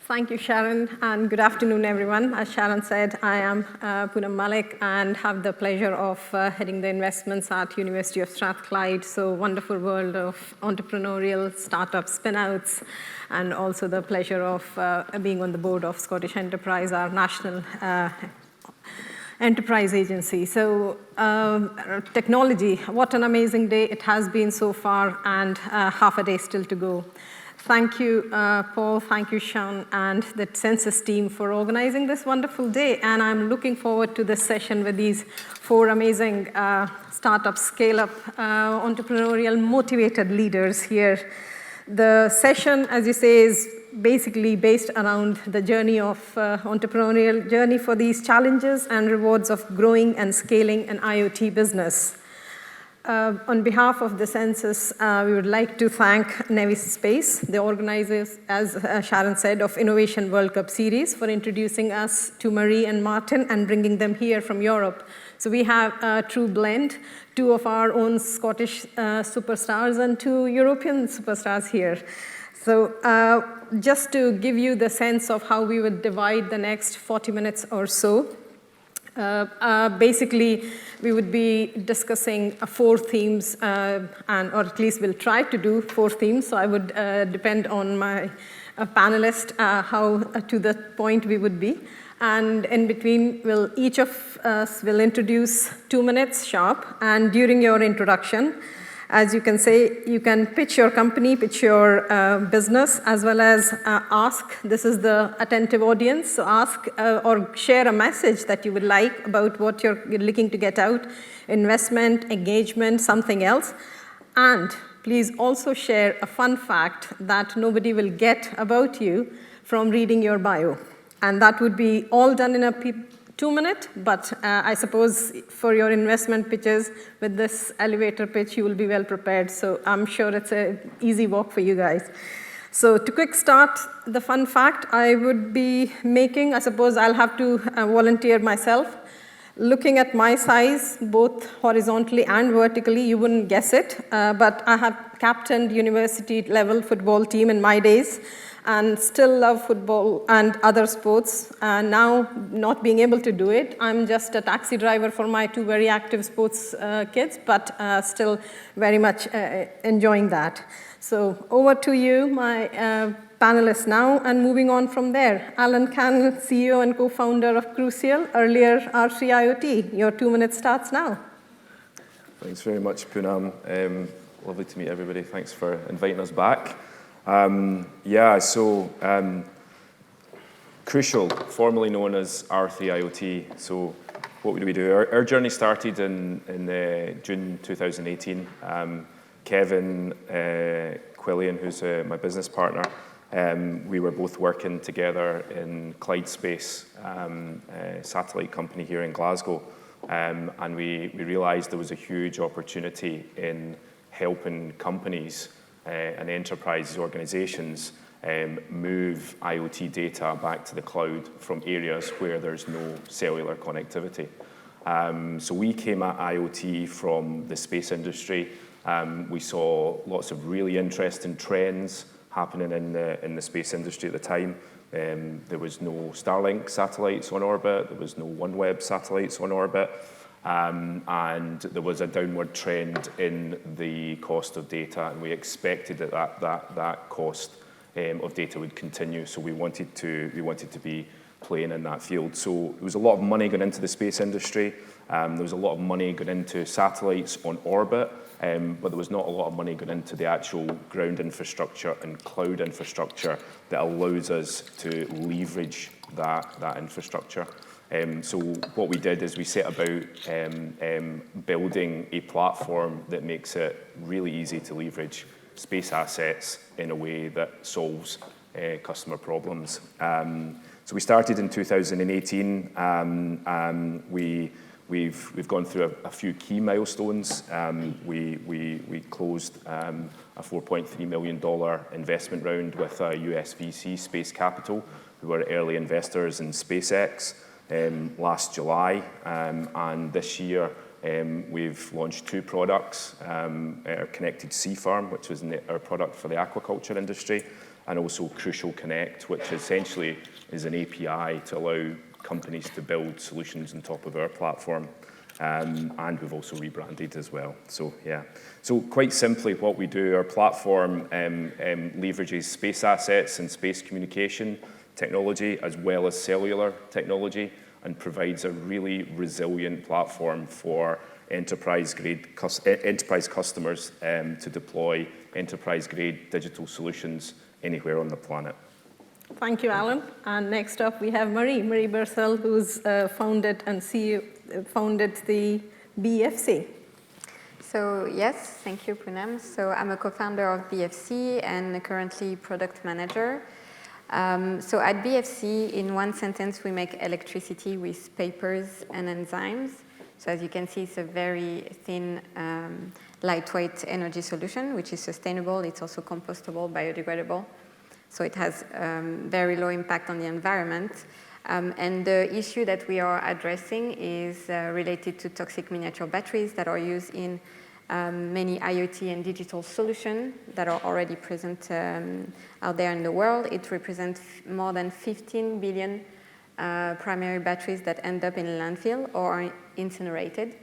Thank you, Sharon, and good afternoon, everyone. As Sharon said, I am Poonam Malik and have the pleasure of heading the investments at University of Strathclyde. So wonderful world of entrepreneurial startup spin-outs, and also the pleasure of being on the board of Scottish Enterprise, our national enterprise agency. So technology, what an amazing day it has been so far, and half a day still to go. Thank you, Paul, thank you, Sean, and the CENSIS team for organizing this wonderful day. And I'm looking forward to this session with these four amazing startup scale-up entrepreneurial motivated leaders here. The session, as you say, is basically based around the journey of entrepreneurial journey for these challenges and rewards of growing and scaling an IoT business. On behalf of the CENSIS, we would like to thank Nevis Space, the organizers, as Sharon said, of Innovation World Cup Series, for introducing us to Marie and Martin and bringing them here from Europe. So we have a true blend, two of our own Scottish superstars and two European superstars here. So just to give you the sense of how we would divide the next 40 minutes or so, basically, we would be discussing four themes, or at least we'll try to do four themes. So I would depend on my panelist how to the point we would be. And in between, each of us will introduce 2 minutes sharp. And during your introduction, as you can say, you can pitch your company, pitch your business, as well as ask. This is the attentive audience. So ask or share a message that you would like about what you're looking to get out, investment, engagement, something else. And please also share a fun fact that nobody will get about you from reading your bio. And that would be all done in a 2 minute, but I suppose for your investment pitches with this elevator pitch, you will be well prepared. So I'm sure it's an easy walk for you guys. So to quick start, the fun fact I would be making, I suppose I'll have to volunteer myself. Looking at my size, both horizontally and vertically, you wouldn't guess it, but I have captained university level football team in my days, and still love football and other sports. Now, not being able to do it, I'm just a taxi driver for my two very active sports kids, but still very much enjoying that. So over to you, my panelists now, and moving on from there. Allan, Canon, CEO and co-founder of Krucial, earlier R3 IoT. Your 2 minutes starts now. Thanks very much, Poonam. Lovely to meet everybody. Thanks for inviting us back. Krucial, formerly known as R3 IoT. So what would we do? Our journey started in June 2018. Kevin Quillian, who's my business partner, we were both working together in Clyde Space, a satellite company here in Glasgow. And we realized there was a huge opportunity in helping companies and enterprise organizations move IoT data back to the cloud from areas where there's no cellular connectivity. So we came at IoT from the space industry. We saw lots of really interesting trends happening in the space industry at the time. There was no Starlink satellites on orbit. There was no OneWeb satellites on orbit. And there was a downward trend in the cost of data, and we expected that cost of data would continue. So we wanted to be playing in that field. So there was a lot of money going into the space industry. There was a lot of money going into satellites on orbit, but there was not a lot of money going into the actual ground infrastructure and cloud infrastructure that allows us to leverage that infrastructure. So what we did is we set about building a platform that makes it really easy to leverage space assets in a way that solves customer problems. So we started in 2018. We've gone through a few key milestones. We closed a $4.3 million investment round with a US VC, Space Capital, who were early investors in SpaceX. Last July, and this year we've launched two products, our connected sea farm, which was our product for the aquaculture industry, and also Crucial Connect, which essentially is an API to allow companies to build solutions on top of our platform. And we've also rebranded as well. So yeah, so quite simply what we do, our platform leverages space assets and space communication technology as well as cellular technology, and provides a really resilient platform for enterprise customers to deploy enterprise-grade digital solutions anywhere on the planet. Thank you, Allan. And next up, we have Marie Berthuel, who's founded the BeFC. So yes, thank you, Poonam. So I'm a co-founder of BeFC and currently product manager. So at BeFC, in one sentence, we make electricity with papers and enzymes. So as you can see, it's a very thin, lightweight energy solution, which is sustainable. It's also compostable, biodegradable. So it has very low impact on the environment. And the issue that we are addressing is related to toxic miniature batteries that are used in many IoT and digital solutions that are already present out there in the world. It represents more than 15 billion primary batteries that end up in landfill or are incinerated.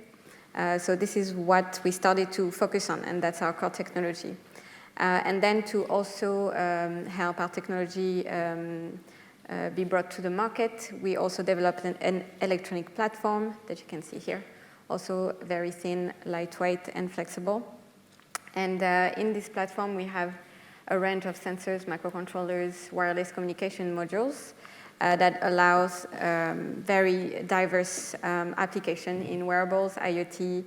So this is what we started to focus on, and that's our core technology. And then to also help our technology be brought to the market, we also developed an electronic platform that you can see here, also very thin, lightweight, and flexible. And in this platform, we have a range of sensors, microcontrollers, wireless communication modules that allows very diverse application in wearables, IoT,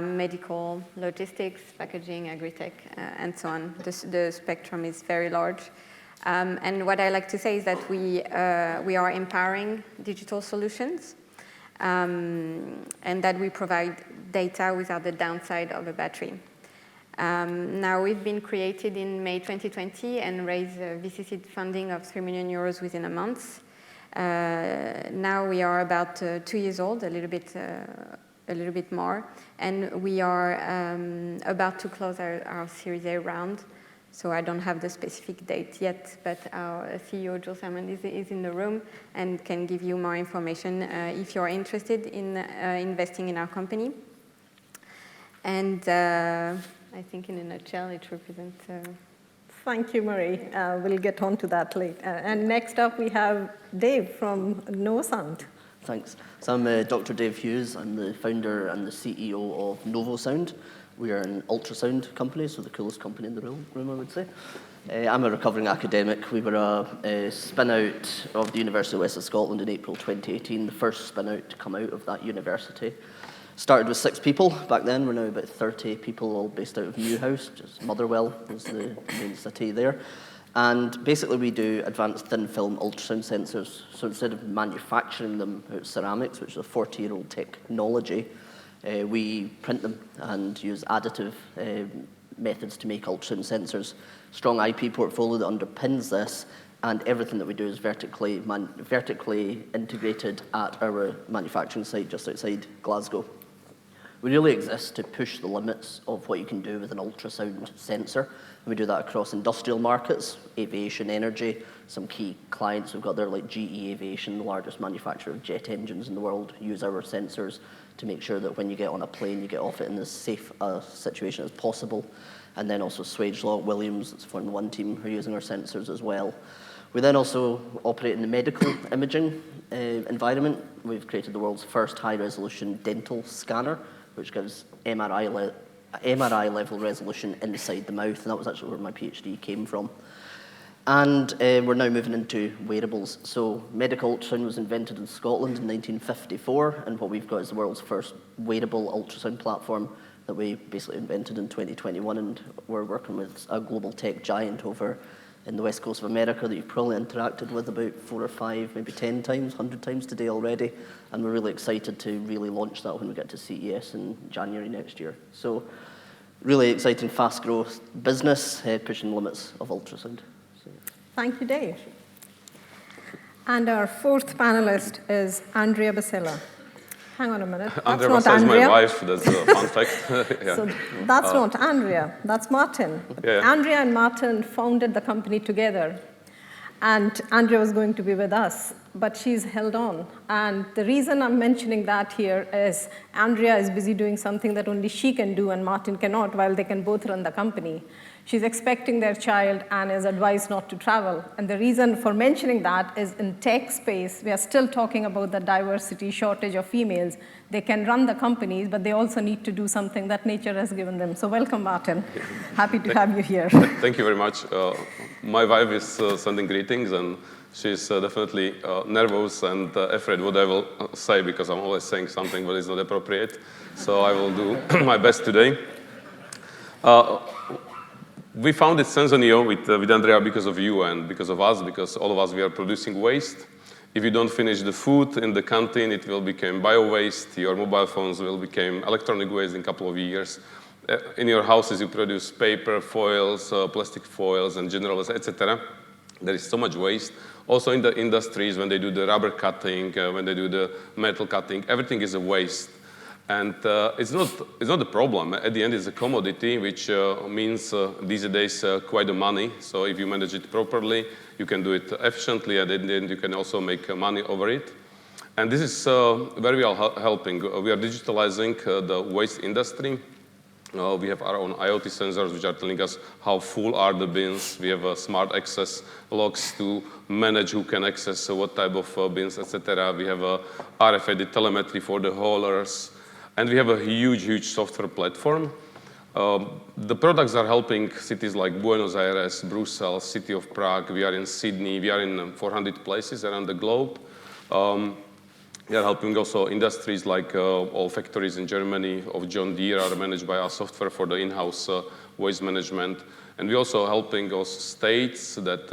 medical, logistics, packaging, agri-tech, and so on. The spectrum is very large. And what I like to say is that we are empowering digital solutions, and that we provide data without the downside of a battery. Now, we've been created in May 2020 and raised VC funding of 3 million euros within a month. Now we are about 2 years old, a little bit more, and we are about to close our Series A round. So I don't have the specific date yet, but our CEO, Joe Simon, is in the room and can give you more information if you're interested in investing in our company. And I think in a nutshell, it represents... Thank you, Marie. We'll get on to that later. And next up, we have Dave from Novosound. Thanks. So I'm Dr. Dave Hughes. I'm the founder and the CEO of Novosound. We are an ultrasound company, so the coolest company in the room, I would say. I'm a recovering academic. We were a spin-out of the University of West of Scotland in April 2018, the first spin-out to come out of that university. Started with 6 people back then. We're now about 30 people, all based out of Newhouse, just Motherwell is the main city there. And basically we do advanced thin film ultrasound sensors. So instead of manufacturing them out of ceramics, which is a 40-year-old technology, we print them and use additive methods to make ultrasound sensors. Strong IP portfolio that underpins this, and everything that we do is vertically integrated at our manufacturing site just outside Glasgow. We really exist to push the limits of what you can do with an ultrasound sensor. And we do that across industrial markets, aviation, energy. Some key clients we've got there, like GE Aviation, the largest manufacturer of jet engines in the world, use our sensors to make sure that when you get on a plane, you get off it in as safe a situation as possible. And then also Swagelok, Williams, that's Formula 1 team, who are using our sensors as well. We then also operate in the medical imaging environment. We've created the world's first high-resolution dental scanner, which gives MRI-level resolution inside the mouth, and that was actually where my PhD came from. And we're now moving into wearables. So medical ultrasound was invented in Scotland in 1954, and what we've got is the world's first wearable ultrasound platform that we basically invented in 2021, and we're working with a global tech giant over in the west coast of America that you've probably interacted with about 4 or 5, maybe 10 times, 100 times today already, and we're really excited to really launch that when we get to CES in January next year. So really exciting, fast growth business, pushing the limits of ultrasound. So. Thank you, Dave. And our 4th panelist is Basila. Hang on a minute. That's Andrea not Basila is my Andrea. wife. That's a fun fact. Yeah. So that's not Andrea. That's Martin. Yeah. Andrea and Martin founded the company together. And Andrea was going to be with us, but she's held on. And the reason I'm mentioning that here is Andrea is busy doing something that only she can do and Martin cannot, while they can both run the company. She's expecting their child and is advised not to travel. And the reason for mentioning that is in tech space, we are still talking about the diversity shortage of females. They can run the companies, but they also need to do something that nature has given them. So welcome, Martin. Happy to have you here. Thank you very much. My wife is sending greetings, and she's definitely nervous and afraid what I will say, because I'm always saying something that is not appropriate. So I will do my best today. We founded Sensoneo with Andrea because of you and because of us, because all of us, we are producing waste. If you don't finish the food in the canteen, it will become bio-waste. Your mobile phones will become electronic waste in a couple of years. In your houses, you produce paper, foils, plastic foils, and general, etc. There is so much waste. Also in the industries, when they do the rubber cutting, when they do the metal cutting, everything is a waste. And it's not a problem. At the end, it's a commodity, which means these days quite a money. So if you manage it properly, you can do it efficiently, and in the end, you can also make money over it. And this is where we are helping. We are digitalizing the waste industry. We have our own IoT sensors, which are telling us how full are the bins. We have smart access logs to manage who can access what type of bins, etc. We have RFID telemetry for the haulers. And we have a huge software platform. The products are helping cities like Buenos Aires, Brussels, City of Prague. We are in Sydney. We are in 400 places around the globe. We are helping also industries like all factories in Germany of John Deere are managed by our software for the in-house waste management. And we're also helping also states that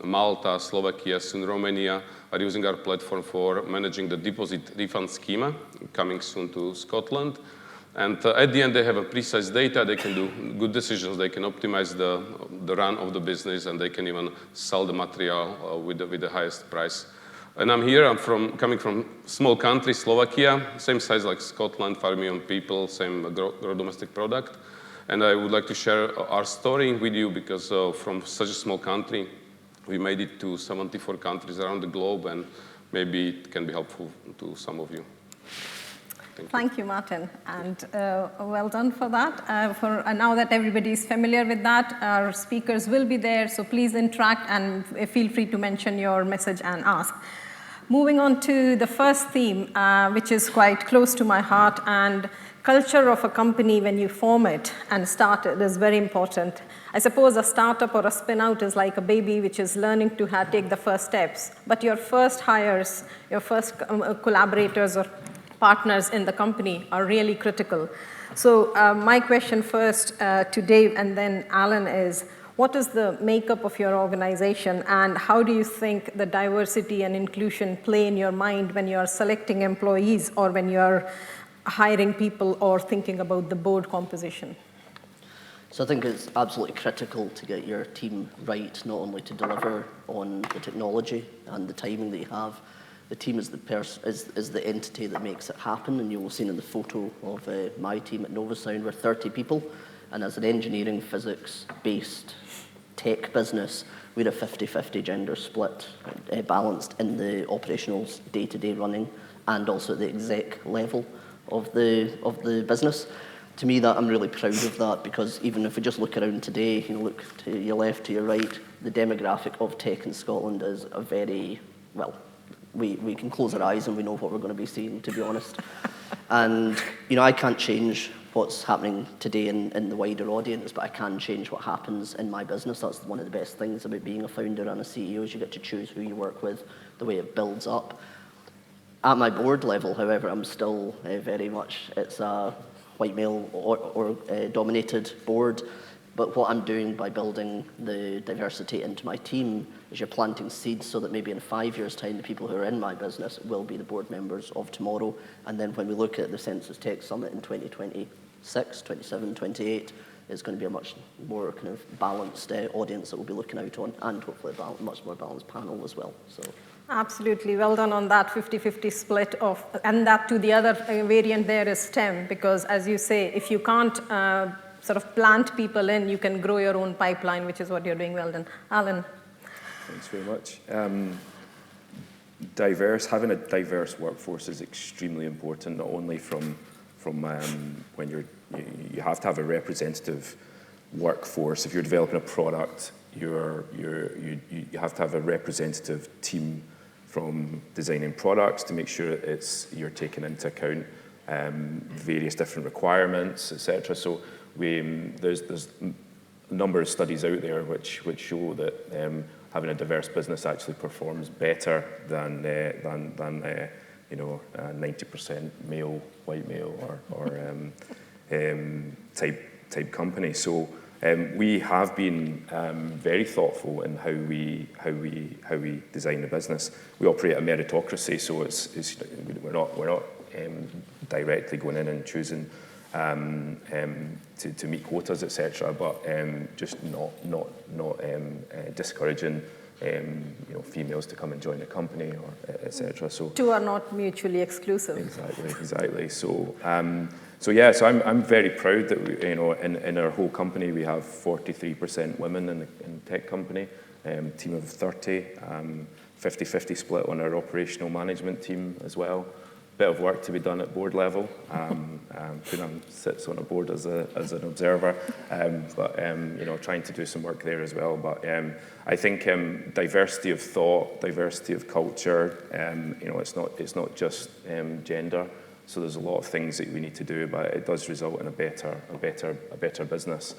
Malta, Slovakia, soon Romania are using our platform for managing the deposit refund schema, coming soon to Scotland. And at the end, they have a precise data. They can do good decisions. They can optimize the run of the business, and they can even sell the material with the highest price. And I'm here. I'm coming from small country, Slovakia, same size like Scotland, 5 million people, same gross domestic product. And I would like to share our story with you, because from such a small country, we made it to 74 countries around the globe, and maybe it can be helpful to some of you. Thank you, Martin, and well done for that. Now that everybody is familiar with that, our speakers will be there, so please interact and feel free to mention your message and ask. Moving on to the first theme, which is quite close to my heart, and culture of a company when you form it and start it is very important. I suppose a startup or a spin-out is like a baby which is learning to take the first steps, but your first hires, your first collaborators or partners in the company are really critical. So my question first to Dave and then Allan is, what is the makeup of your organization, and how do you think the diversity and inclusion play in your mind when you're selecting employees or when you're hiring people or thinking about the board composition? So I think it's absolutely critical to get your team right, not only to deliver on the technology and the timing that you have. The team is the entity that makes it happen, and you will have seen in the photo of my team at Novosound, we're 30 people, and as an engineering, physics-based tech business, we're a 50-50 gender split, balanced in the operational day-to-day running and also at the exec level of the business. To me, that I'm really proud of that, because even if we just look around today, look to your left, to your right, the demographic of tech in Scotland is a very, well, we can close our eyes and we know what we're going to be seeing, to be honest. And, I can't change what's happening today in the wider audience, but I can change what happens in my business. That's one of the best things about being a founder and a CEO, is you get to choose who you work with, the way it builds up. At my board level, however, I'm still very much, it's a white male or dominated board. But what I'm doing by building the diversity into my team is you're planting seeds so that maybe in 5 years' time, the people who are in my business will be the board members of tomorrow. And then when we look at the CENSIS Tech Summit in 2026, 27, 28, it's going to be a much more kind of balanced audience that we'll be looking out on, and hopefully a much more balanced panel as well. So Absolutely, well done on that 50-50 split of, and that to the other variant there is STEM, because as you say, if you can't sort of plant people in, you can grow your own pipeline, which is what you're doing well done. Allan. Thanks very much. Having a diverse workforce is extremely important, not only from when you have to have a representative workforce. If you're developing a product, you have to have a representative team from designing products to make sure you're taking into account various different requirements, etc. So there's a number of studies out there which show that having a diverse business actually performs better than 90% male, white male, or type company. So we have been very thoughtful in how we design the business. We operate a meritocracy, so we're not directly going in and choosing to meet quotas, etc. But just not discouraging females to come and join the company, or etc. So two are not mutually exclusive. Exactly. So I'm very proud that in our whole company we have 43% women in the tech company, team of 30, 50-50 split on our operational management team as well. Bit of work to be done at board level. Poonam sits on a board as an observer, but trying to do some work there as well. But I think diversity of thought, diversity of culture. It's not just gender. So there's a lot of things that we need to do, but it does result in a better business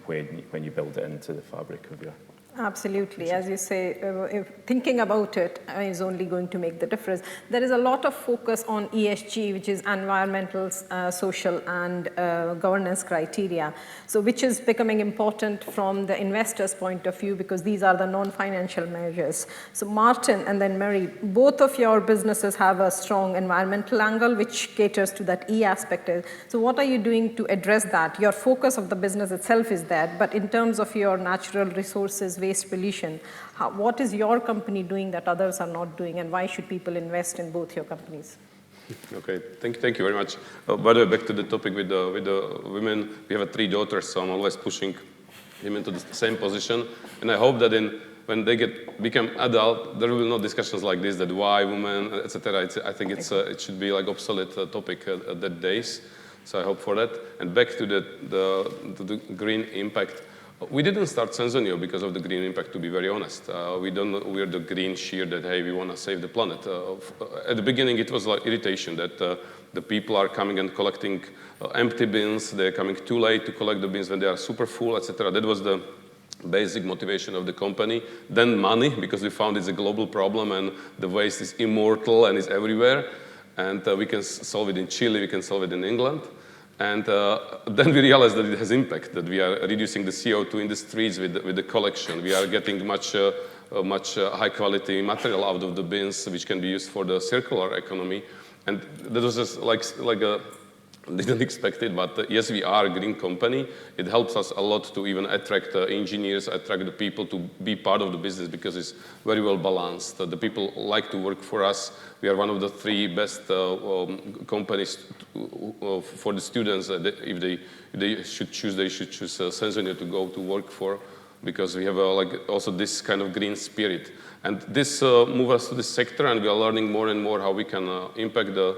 when you build it into the fabric of your. Absolutely. As you say, thinking about it is only going to make the difference. There is a lot of focus on ESG, which is environmental, social, and governance criteria, so which is becoming important from the investor's point of view, because these are the non-financial measures. So Martin and then Mary, both of your businesses have a strong environmental angle, which caters to that E aspect. So what are you doing to address that? Your focus of the business itself is that, but in terms of your natural resources, waste pollution, what is your company doing that others are not doing, and why should people invest in both your companies? Okay, thank you very much. By the way, back to the topic with the women, we have 3 daughters, so I'm always pushing them into the same position, and I hope that when they become adult, there will be no discussions like this, that why women, etc. I think it should be like obsolete topic at that days. So I hope for that. And back to the green impact. We didn't start Sensoneo because of the green impact, to be very honest. We're the green shear that, hey, we want to save the planet. At the beginning, it was like irritation that the people are coming and collecting empty bins. They're coming too late to collect the bins when they are super full, etc. That was the basic motivation of the company. Then money, because we found it's a global problem and the waste is immortal and is everywhere. And we can solve it in Chile, we can solve it in England. And then we realized that it has impact, that we are reducing the CO2 in the streets with the collection. We are getting much high-quality material out of the bins, which can be used for the circular economy. And that was just like didn't expect it, but yes, we are a green company. It helps us a lot to even attract engineers, attract the people to be part of the business, because it's very well balanced. The people like to work for us. We are one of the 3 best companies for the students. If they should choose Sensoneo to go to work for, because we have also this kind of green spirit. And this moves us to this sector, and we are learning more and more how we can impact the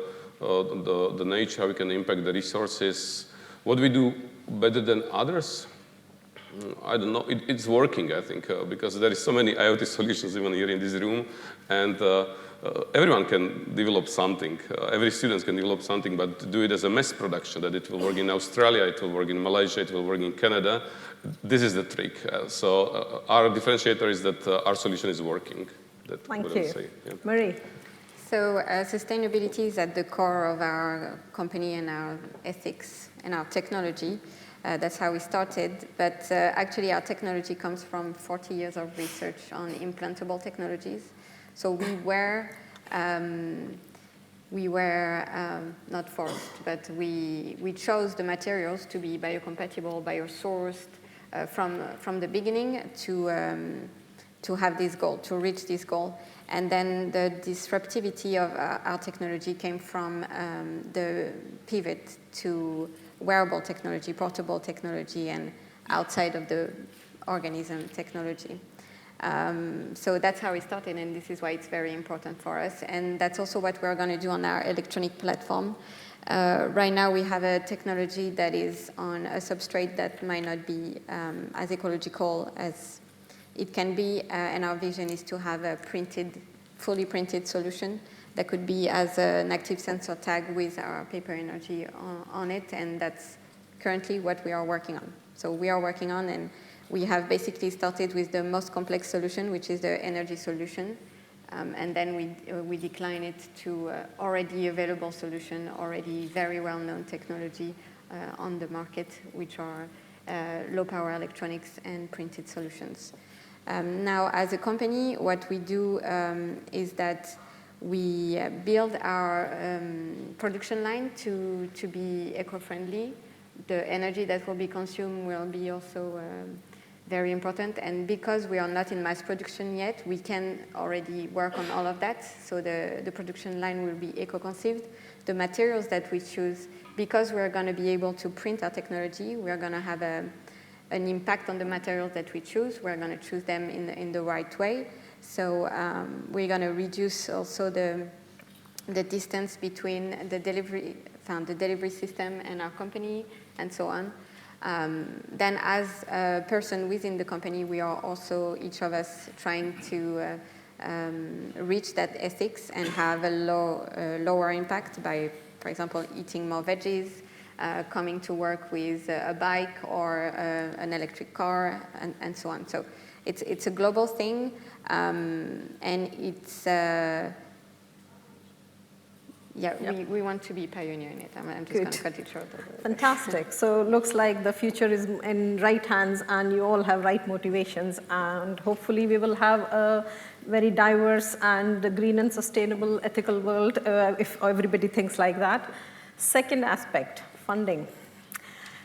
nature, how we can impact the resources. What we do better than others? I don't know. It's working, I think, because there is so many IoT solutions even here in this room, and everyone can develop something. Every student can develop something, but to do it as a mass production, that it will work in Australia, it will work in Malaysia, it will work in Canada. This is the trick. So our differentiator is that our solution is working. Thank you. Yeah. Marie. So sustainability is at the core of our company and our ethics and our technology. That's how we started. But actually, our technology comes from 40 years of research on implantable technologies. So we were not forced, but we chose the materials to be biocompatible, biosourced from the beginning to have this goal, to reach this goal. And then the disruptivity of our technology came from the pivot to wearable technology, portable technology, and outside of the organism technology. So that's how we started, and this is why it's very important for us. And that's also what we're going to do on our electronic platform. Right now, we have a technology that is on a substrate that might not be as ecological as it can be, and our vision is to have a fully printed solution that could be as an active sensor tag with our paper energy on it, and that's currently what we are working on. So we are working on, and we have basically started with the most complex solution, which is the energy solution, and then we decline it to already available solution, already very well-known technology on the market, which are low-power electronics and printed solutions. Now, as a company, what we do is that we build our production line to be eco-friendly. The energy that will be consumed will be also very important. And because we are not in mass production yet, we can already work on all of that. So the production line will be eco-conceived. The materials that we choose, because we're going to be able to print our technology, we're going to have an impact on the materials that we choose. We're going to choose them in the right way. So we're going to reduce also the distance between the delivery system and our company, and so on. Then as a person within the company, we are also, each of us, trying to reach that ethics and have a lower impact by, for example, eating more veggies, coming to work with a bike or an electric car, and so on. So it's a global thing, and it's we want to be pioneering it. I'm just going to cut it short. Fantastic. So it looks like the future is in right hands, and you all have right motivations, and hopefully we will have a very diverse and green and sustainable ethical world if everybody thinks like that. Second aspect, funding.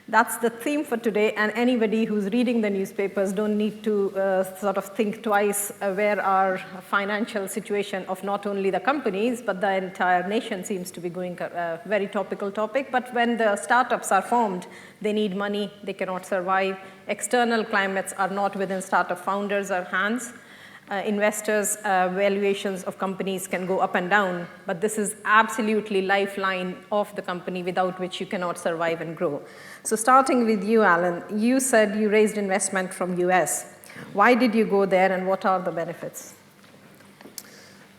That's the theme for today, and anybody who's reading the newspapers don't need to sort of think twice where our financial situation of not only the companies, but the entire nation seems to be going a very topical topic. But when the startups are formed, they need money, they cannot survive. External climates are not within startup founders' hands. Investors' valuations of companies can go up and down, but this is absolutely lifeline of the company without which you cannot survive and grow. So starting with you, Allan, you said you raised investment from US. Why did you go there, and what are the benefits?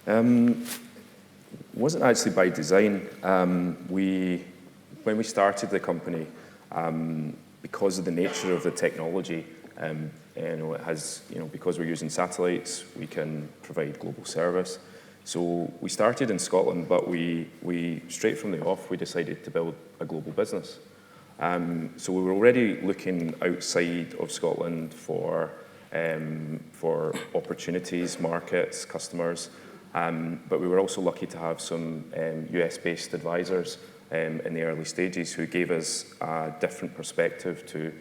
Wasn't actually by design. When we started the company, because of the nature of the technology, it has, because we're using satellites, we can provide global service. So we started in Scotland, but we straight from the off, we decided to build a global business. So we were already looking outside of Scotland for opportunities, markets, customers, but we were also lucky to have some US-based advisors in the early stages who gave us a different perspective to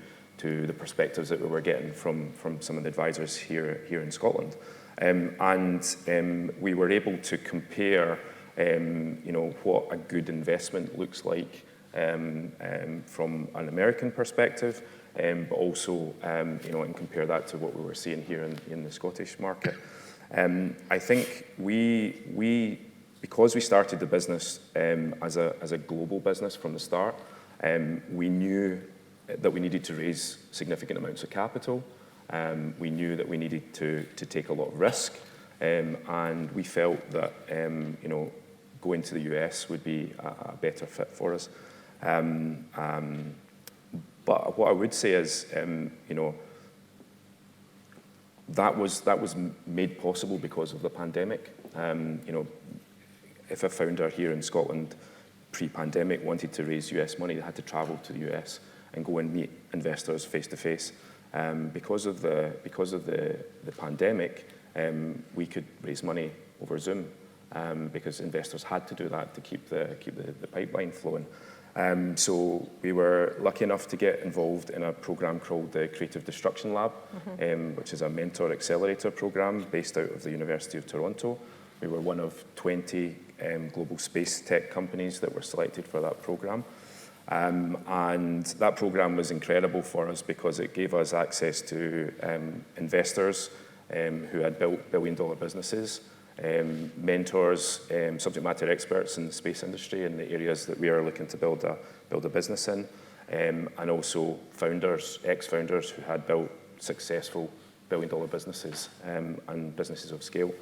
the perspectives that we were getting from some of the advisors here in Scotland. And we were able to compare what a good investment looks like from an American perspective, but also and compare that to what we were seeing here in the Scottish market. I think because we started the business as a global business from the start, we knew that we needed to raise significant amounts of capital. We knew that we needed to take a lot of risk, and we felt that going to the US would be a better fit for us. But what I would say is, that was made possible because of the pandemic. If a founder here in Scotland pre-pandemic wanted to raise US money, they had to travel to the US and go and meet investors face to face. Because of the pandemic, we could raise money over Zoom because investors had to do that to keep the pipeline flowing. So we were lucky enough to get involved in a program called the Creative Destruction Lab, which is a mentor accelerator program based out of the University of Toronto. We were one of 20 global space tech companies that were selected for that program. And that program was incredible for us because it gave us access to investors who had built billion-dollar businesses, mentors, subject matter experts in the space industry in the areas that we are looking to build a business in, and also founders, ex-founders who had built successful billion-dollar businesses and businesses of scale.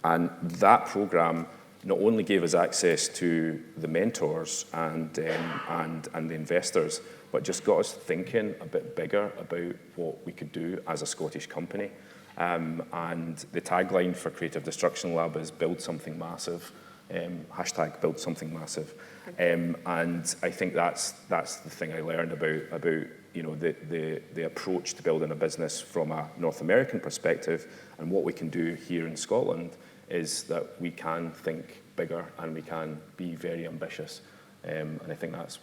And that program not only gave us access to the mentors and the investors, but just got us thinking a bit bigger about what we could do as a Scottish company. And the tagline for Creative Destruction Lab is "Build something massive." Hashtag build something massive. And I think that's the thing I learned about the approach to building a business from a North American perspective, and what we can do here in Scotland is that we can think bigger and we can be very ambitious. And I think that's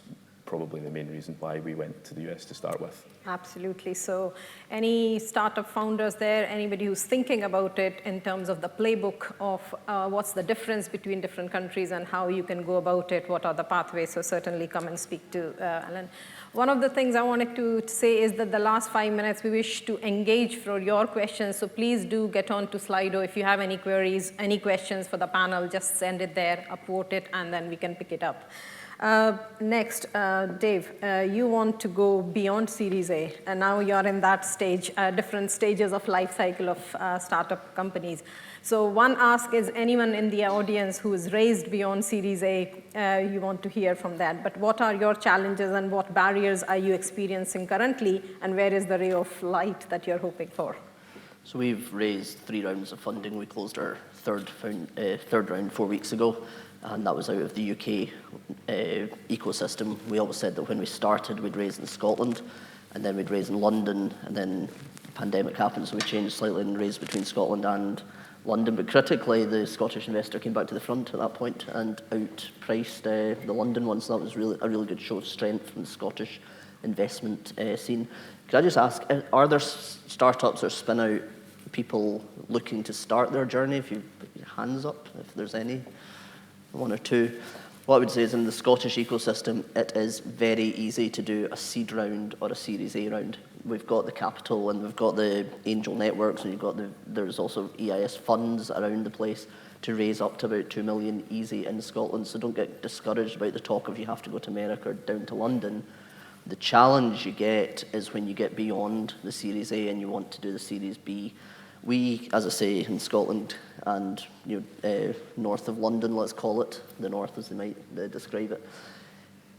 probably the main reason why we went to the US to start with. Absolutely. So any startup founders there, anybody who's thinking about it in terms of the playbook of what's the difference between different countries and how you can go about it, what are the pathways, so certainly come and speak to Allan. One of the things I wanted to say is that the last 5 minutes we wish to engage for your questions, so please do get on to Slido. If you have any queries, any questions for the panel, just send it there, upvote it, and then we can pick it up. Next, Dave, you want to go beyond Series A, and now you're in that stage, different stages of life cycle of startup companies. So one ask is anyone in the audience who is raised beyond Series A, you want to hear from that. But what are your challenges and what barriers are you experiencing currently, and where is the ray of light that you're hoping for? So we've raised 3 rounds of funding. We closed our third round 4 weeks ago, and that was out of the UK ecosystem. We always said that when we started, we'd raise in Scotland, and then we'd raise in London, and then the pandemic happened, so we changed slightly and raised between Scotland and London. But critically, the Scottish investor came back to the front at that point and outpriced the London one, so that was a really good show of strength from the Scottish investment scene. Could I just ask, are there startups or spin-out people looking to start their journey? If you put your hands up, if there's any, 1 or 2. What I would say is in the Scottish ecosystem, it is very easy to do a seed round or a Series A round. We've got the capital and we've got the angel networks, and there's also EIS funds around the place to raise up to about 2 million easy in Scotland. So don't get discouraged about the talk of you have to go to America or down to London. The challenge you get is when you get beyond the Series A and you want to do the Series B. We, as I say, in Scotland and north of London, let's call it, the north as they might describe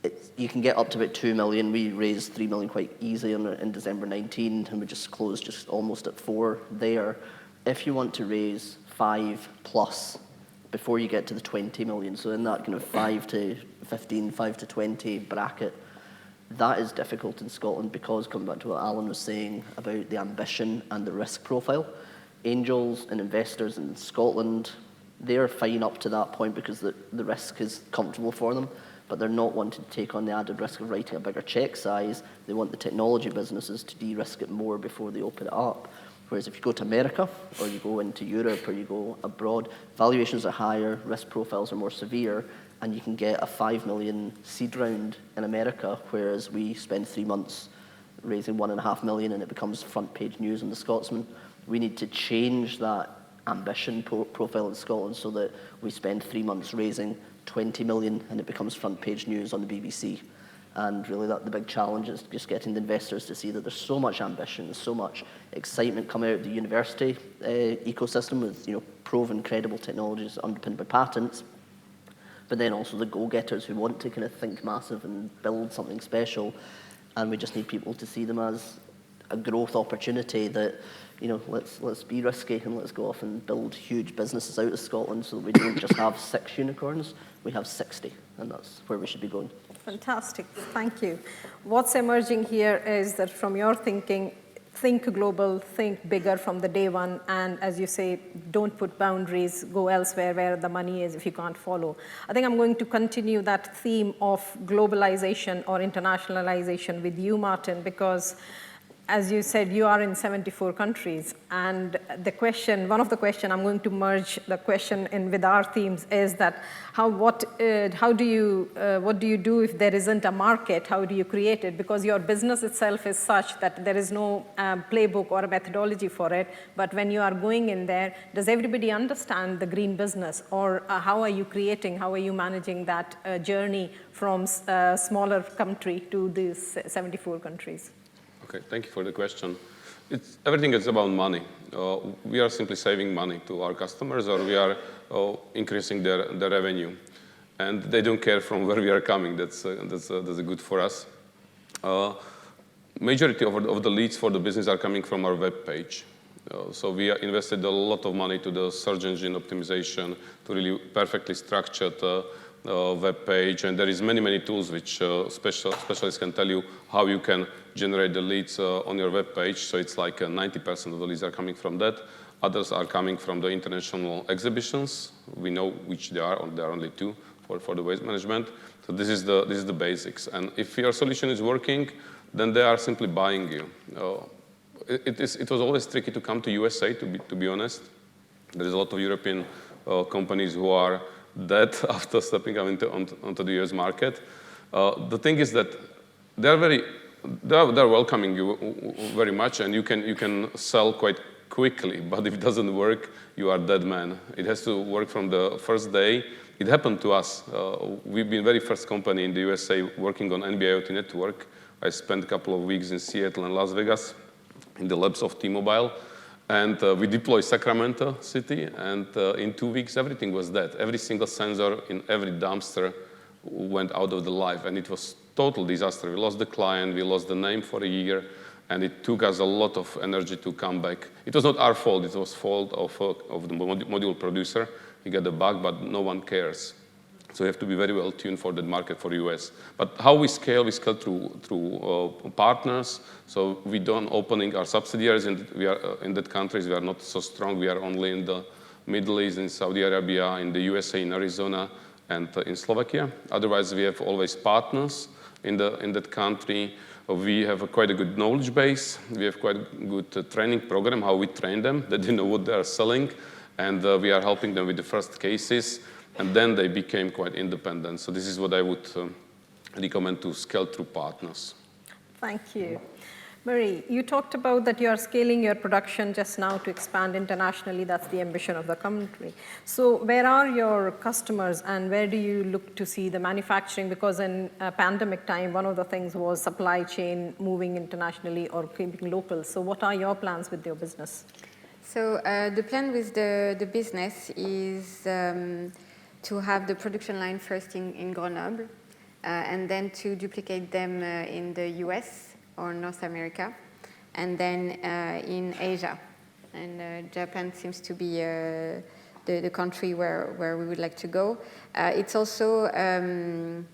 it, you can get up to about 2 million. We raised 3 million quite easy in December 19, and we just closed just almost at 4 there. If you want to raise 5 plus before you get to the 20 million, so in that kind of 5 to 15, 5 to 20 bracket, that is difficult in Scotland because, coming back to what Allan was saying about the ambition and the risk profile, angels and investors in Scotland, they're fine up to that point because the risk is comfortable for them, but they're not wanting to take on the added risk of writing a bigger check size. They want the technology businesses to de-risk it more before they open it up. Whereas if you go to America, or you go into Europe, or you go abroad, valuations are higher, risk profiles are more severe, and you can get a 5 million seed round in America, whereas we spend 3 months raising 1.5 million and it becomes front page news on the Scotsman. We need to change that ambition profile in Scotland so that we spend 3 months raising 20 million and it becomes front page news on the BBC. And really the big challenge is just getting the investors to see that there's so much ambition, so much excitement coming out of the university ecosystem with proven credible technologies underpinned by patents, but then also the go-getters who want to kind of think massive and build something special. And we just need people to see them as a growth opportunity that, let's be risky and let's go off and build huge businesses out of Scotland so that we don't just have 6 unicorns, we have 60, and that's where we should be going. Fantastic, thank you. What's emerging here is that from your thinking, think global, think bigger from the day one, and as you say, don't put boundaries, go elsewhere where the money is if you can't follow. I think I'm going to continue that theme of globalization or internationalization with you, Martin, because as you said, you are in 74 countries, and the question, one of the questions, I'm going to merge the question in with our themes, is that what do you do if there isn't a market? How do you create it? Because your business itself is such that there is no playbook or a methodology for it, but when you are going in there, does everybody understand the green business, or how are you creating, how are you managing that journey from a smaller country to these 74 countries? Okay, thank you for the question. Everything is about money. We are simply saving money to our customers, or we are increasing their revenue. And they don't care from where we are coming. That's good for us. Majority of the leads for the business are coming from our web page. So we invested a lot of money to the search engine optimization, to really perfectly structured web page, and there is many tools which specialists can tell you how you can generate the leads on your web page. So it's like 90% of the leads are coming from that. Others are coming from the international exhibitions. We know which they are, or there are only 2 for the waste management. So this is the basics. And if your solution is working, then they are simply buying you. It was always tricky to come to USA, to be honest. There is a lot of European companies who are dead after stepping onto the US market. The thing is that they're welcoming you very much, and you can sell quite quickly. But if it doesn't work, you are dead man. It has to work from the first day. It happened to us. We've been very first company in the USA working on NBA IoT network. I spent a couple of weeks in Seattle and Las Vegas in the labs of T-Mobile. And we deployed Sacramento City, and in 2 weeks, everything was dead. Every single sensor in every dumpster went out of the life, and it was total disaster. We lost the client, we lost the name for a year, and it took us a lot of energy to come back. It was not our fault, it was fault of the module producer. He got the bug, but no one cares. So you have to be very well tuned for that market for US. But how we scale through partners. So we don't opening our subsidiaries, and we are in that countries. We are not so strong. We are only in the Middle East, in Saudi Arabia, in the USA, in Arizona, and in Slovakia. Otherwise, we have always partners in that country. We have quite a good knowledge base. We have quite a good training program, how we train them, that they know what they are selling. And we are helping them with the first cases. And then they became quite independent. So this is what I would recommend, to scale through partners. Thank you. Marie, you talked about that you are scaling your production just now to expand internationally. That's the ambition of the country. So where are your customers, and where do you look to see the manufacturing? Because in pandemic time, one of the things was supply chain moving internationally or keeping local. So what are your plans with your business? So the plan with the business is to have the production line first in Grenoble, and then to duplicate them in the US or North America, and then in Asia. And Japan seems to be the country where we would like to go. It's also a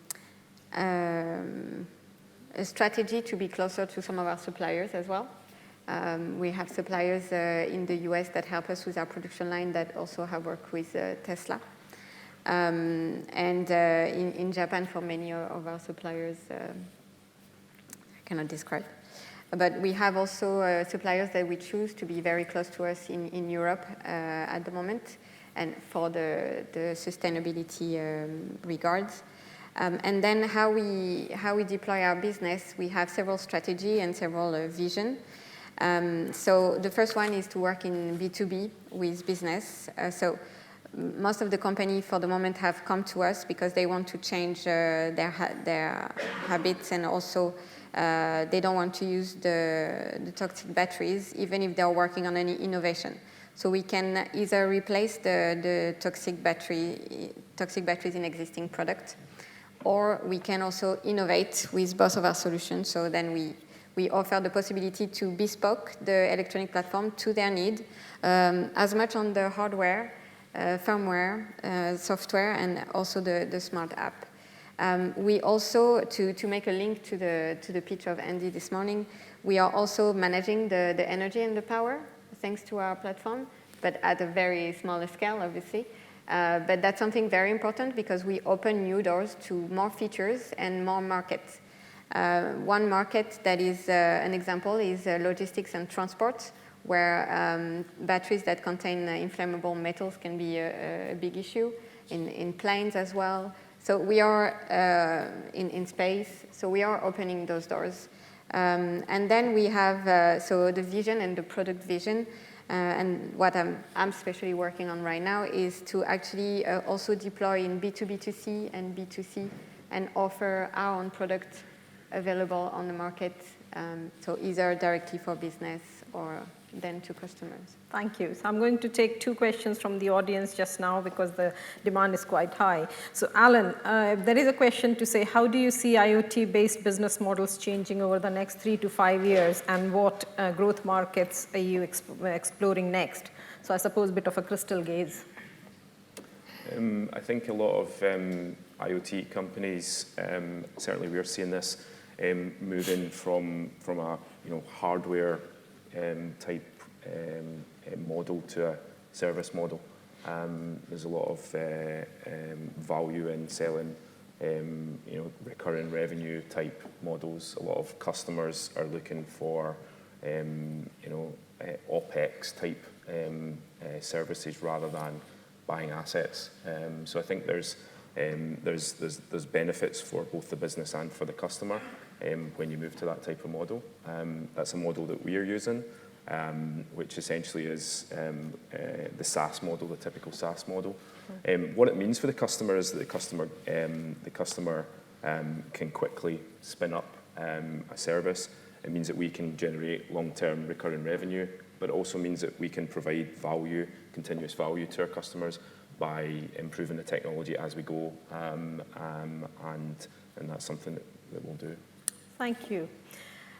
strategy to be closer to some of our suppliers as well. We have suppliers in the US that help us with our production line that also have worked with Tesla. And in Japan, for many of our suppliers, I cannot describe. But we have also suppliers that we choose to be very close to us in Europe at the moment, and for the sustainability regards. And then how we deploy our business, we have several strategy and several vision. So the first one is to work in B2B with business. So most of the company for the moment have come to us because they want to change their habits, and also they don't want to use the toxic batteries even if they're working on any innovation. So we can either replace the toxic batteries in existing products, or we can also innovate with both of our solutions. So then we offer the possibility to bespoke the electronic platform to their need, as much on the hardware, firmware, software, and also the smart app. We also, to make a link to the pitch of Andy this morning, we are also managing the energy and the power thanks to our platform, but at a very smaller scale, obviously. But that's something very important because we open new doors to more features and more markets. One market that is an example is logistics and transport, where batteries that contain inflammable metals can be a big issue, in planes as well. So we are in space, so we are opening those doors. And then we have so the vision and the product vision, and what I'm especially working on right now is to actually also deploy in B2B2C and B2C and offer our own product available on the market, so either directly for business or then to customers. Thank you. So I'm going to take 2 questions from the audience just now because the demand is quite high. So Allan, there is a question to say, how do you see IoT-based business models changing over the next 3 to 5 years, and what growth markets are you exploring next? So I suppose a bit of a crystal gaze. I think a lot of IoT companies, certainly we're seeing this, moving from a hardware type model to a service model. There's a lot of value in selling recurring revenue type models. A lot of customers are looking for OpEx type services rather than buying assets. So I think there's benefits for both the business and for the customer when you move to that type of model. That's a model that we are using, which essentially is the SaaS model, the typical SaaS model. What it means for the customer is that the customer can quickly spin up a service. It means that we can generate long-term recurring revenue, but it also means that we can provide value, continuous value to our customers by improving the technology as we go, and that's something that we'll do. Thank you.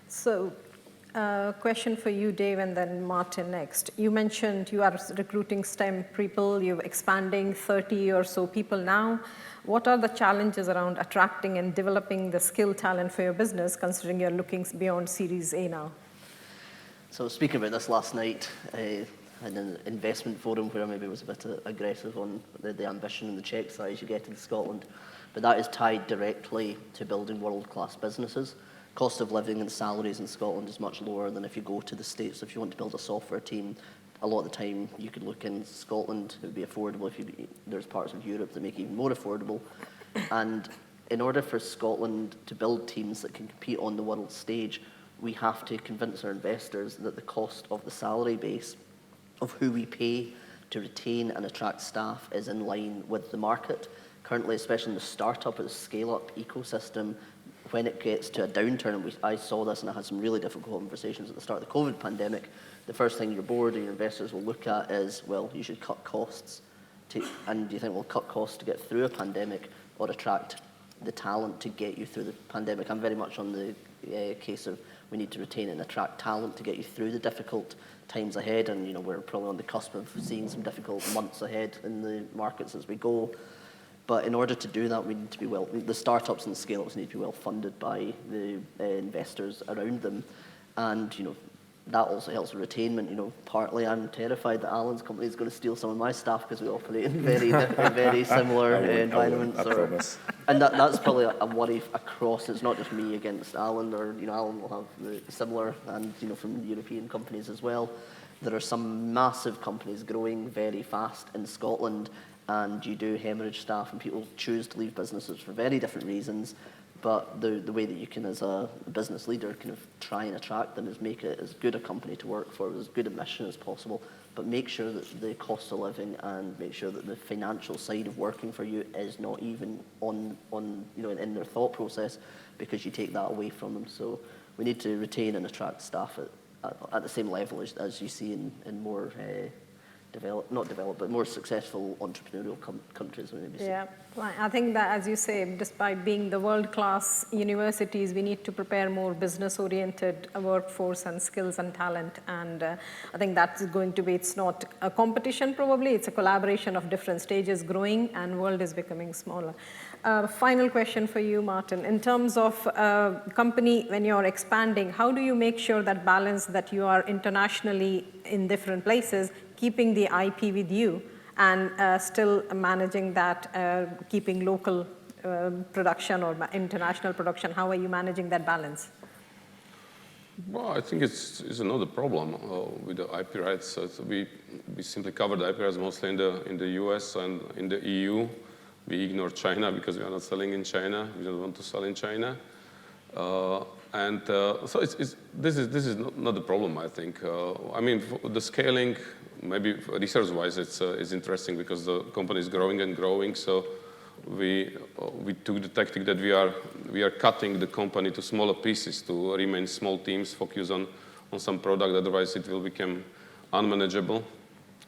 So, question for you, Dave, and then Martin next. You mentioned you are recruiting STEM people, you're expanding 30 or so people now. What are the challenges around attracting and developing the skill talent for your business, considering you're looking beyond Series A now? So speaking about this last night, I had an investment forum where I maybe was a bit aggressive on the ambition and the check size you get in Scotland, but that is tied directly to building world-class businesses. Cost of living and salaries in Scotland is much lower than if you go to the States. If you want to build a software team, a lot of the time you could look in Scotland, it would be affordable. There's parts of Europe that make it even more affordable. And in order for Scotland to build teams that can compete on the world stage, we have to convince our investors that the cost of the salary base of who we pay to retain and attract staff is in line with the market. Currently, especially in the startup or the scale-up ecosystem, when it gets to a downturn, and I saw this and I had some really difficult conversations at the start of the COVID pandemic, the first thing your board or your investors will look at is, well, you should cut costs. And you think, well, cut costs to get through a pandemic or attract the talent to get you through the pandemic. I'm very much on the case of we need to retain and attract talent to get you through the difficult times ahead, and we're probably on the cusp of seeing some difficult months ahead in the markets as we go. But in order to do that, we need to be the startups and the scale-ups need to be well funded by the investors around them. And, that also helps with retainment. Partly I'm terrified that Allan's company is going to steal some of my staff because we operate in very similar environments. I promise. And that's probably a worry across. It's not just me against Allan, or, Allan will have similar, and, from European companies as well. There are some massive companies growing very fast in Scotland, and you do hemorrhage staff, and people choose to leave businesses for very different reasons. But the way that you can, as a business leader, kind of try and attract them is make it as good a company to work for, as good a mission as possible, but make sure that the cost of living and make sure that the financial side of working for you is not even on in their thought process, because you take that away from them. So we need to retain and attract staff at the same level as you see in more but more successful entrepreneurial countries, maybe. Yeah, I think that, as you say, despite being the world-class universities, we need to prepare more business-oriented workforce and skills and talent. And I think that's going to be, it's not a competition probably, it's a collaboration of different stages growing, and world is becoming smaller. Final question for you, Martin. In terms of company, when you're expanding, how do you make sure that balance that you are internationally in different places, keeping the IP with you, and still managing that, keeping local production or international production? How are you managing that balance? Well, I think it's another problem with the IP rights. So we simply cover the IP rights mostly in the US and in the EU. We ignore China because we are not selling in China. We don't want to sell in China. So this is not the problem, I think. I mean, the scaling, maybe research-wise, it's interesting because the company is growing and growing. So we took the tactic that we are cutting the company to smaller pieces to remain small teams, focus on some product. Otherwise, it will become unmanageable.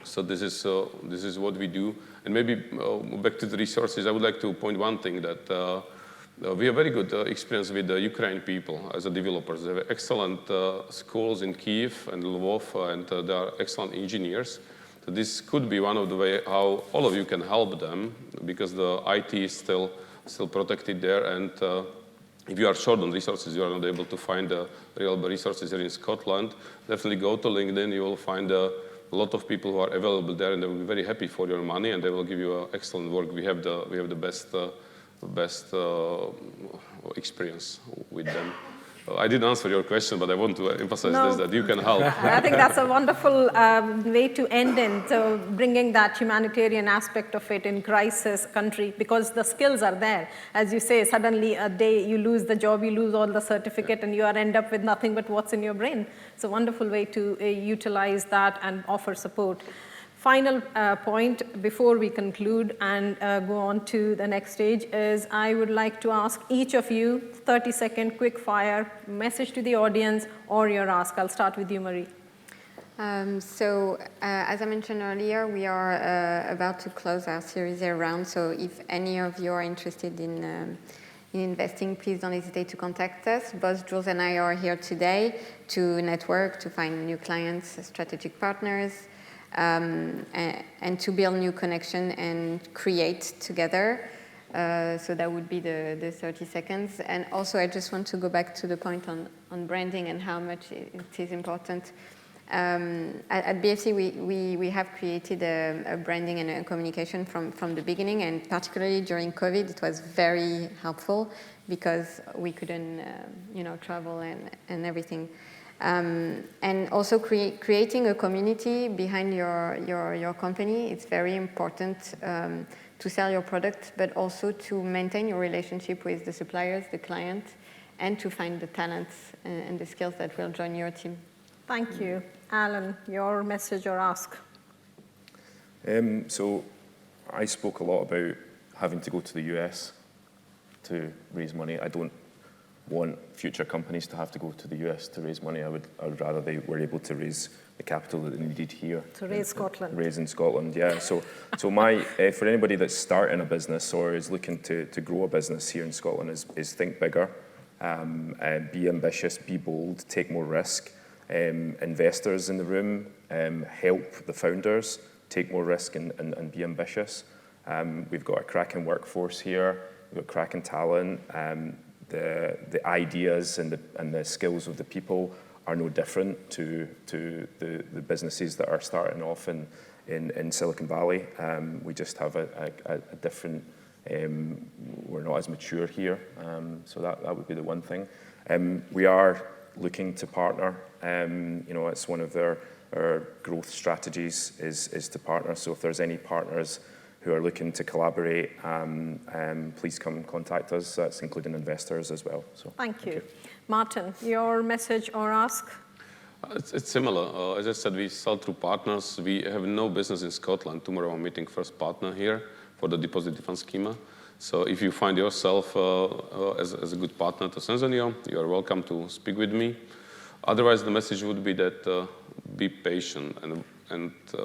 So this is what we do. And maybe back to the resources, I would like to point one thing that we have very good experience with the Ukraine people as a developers. They have excellent schools in Kyiv and Lvov, and they are excellent engineers. So this could be one of the ways how all of you can help them, because the IT is still protected there. And if you are short on resources, you are not able to find reliable resources here in Scotland, definitely go to LinkedIn. You will find a lot of people who are available there, and they will be very happy for your money, and they will give you excellent work. We have the best experience with them. I didn't answer your question, but I want to emphasize this, that you can help. I think that's a wonderful way to end in, so bringing that humanitarian aspect of it in crisis country, because the skills are there. As you say, suddenly a day you lose the job, you lose all the certificate, and you end up with nothing but what's in your brain. It's a wonderful way to utilize that and offer support. Final point before we conclude and go on to the next stage is I would like to ask each of you 30-second quick fire message to the audience or your ask. I'll start with you, Marie. As I mentioned earlier, we are about to close our Series A round. So if any of you are interested in investing, please don't hesitate to contact us. Both Jules and I are here today to network, to find new clients, strategic partners, and to build new connection and create together. So that would be the 30 seconds. And also, I just want to go back to the point on branding and how much it is important. At BeFC, we have created a branding and a communication from the beginning, and particularly during COVID, it was very helpful because we couldn't, travel and everything. And also creating a community behind your company. It's very important to sell your product, but also to maintain your relationship with the suppliers, the client, and to find the talents and the skills that will join your team. Thank you. Allan, your message or ask? So I spoke a lot about having to go to the US to raise money. I don't want future companies to have to go to the US to raise money. I would rather they were able to raise the capital that they needed here. To raise Scotland. Raise in Scotland, yeah. So my for anybody that's starting a business or is looking to grow a business here in Scotland is think bigger, and be ambitious, be bold, take more risk. Investors in the room, help the founders take more risk and be ambitious. We've got a cracking workforce here. We've got cracking talent. The ideas and the skills of the people are no different to the businesses that are starting off in Silicon Valley. We just have a different, we're not as mature here, so that would be the one thing. We are looking to partner. It's one of our growth strategies is to partner. So if there's any partners who are looking to collaborate, please come and contact us. That's including investors as well. So Thank you. Martin, your message or ask? It's similar. As I said, we sell through partners. We have no business in Scotland. Tomorrow I'm meeting first partner here for the deposit refund schema. So if you find yourself as a good partner to Sensoneo, you are welcome to speak with me. Otherwise, the message would be that be patient. And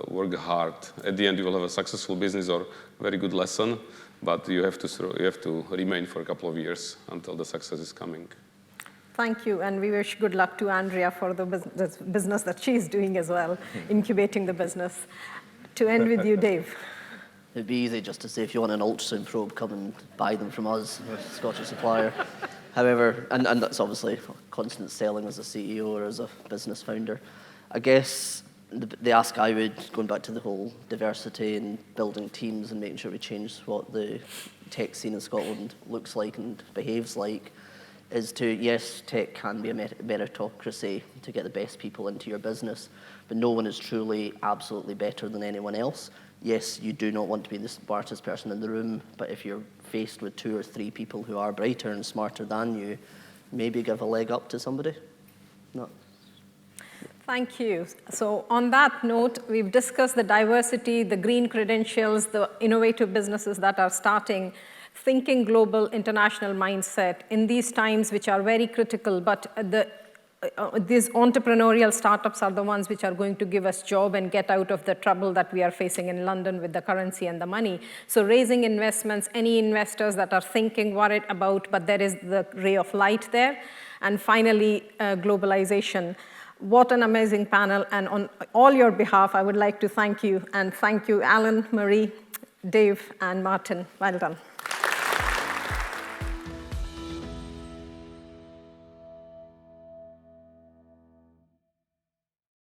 work hard. At the end, you will have a successful business or very good lesson, but you have to remain for a couple of years until the success is coming. Thank you, and we wish good luck to Andrea for the business that she's doing as well, incubating the business. To end with you, Dave. It'd be easy just to say, if you want an ultrasound probe, come and buy them from us, we're a Scottish supplier. However, and that's obviously constant selling as a CEO or as a business founder. I guess the ask I would, going back to the whole diversity and building teams and making sure we change what the tech scene in Scotland looks like and behaves like, is to, yes, tech can be a meritocracy to get the best people into your business, but no one is truly absolutely better than anyone else. Yes, you do not want to be the smartest person in the room, but if you're faced with 2 or 3 people who are brighter and smarter than you, maybe give a leg up to somebody. No. Thank you. So on that note, we've discussed the diversity, the green credentials, the innovative businesses that are starting, thinking global, international mindset in these times which are very critical, but these entrepreneurial startups are the ones which are going to give us job and get out of the trouble that we are facing in London with the currency and the money. So raising investments, any investors that are thinking, worried about, but there is the ray of light there. And finally, globalization. What an amazing panel. And on all your behalf, I would like to thank you. And thank you, Allan, Marie, Dave, and Martin. Well done.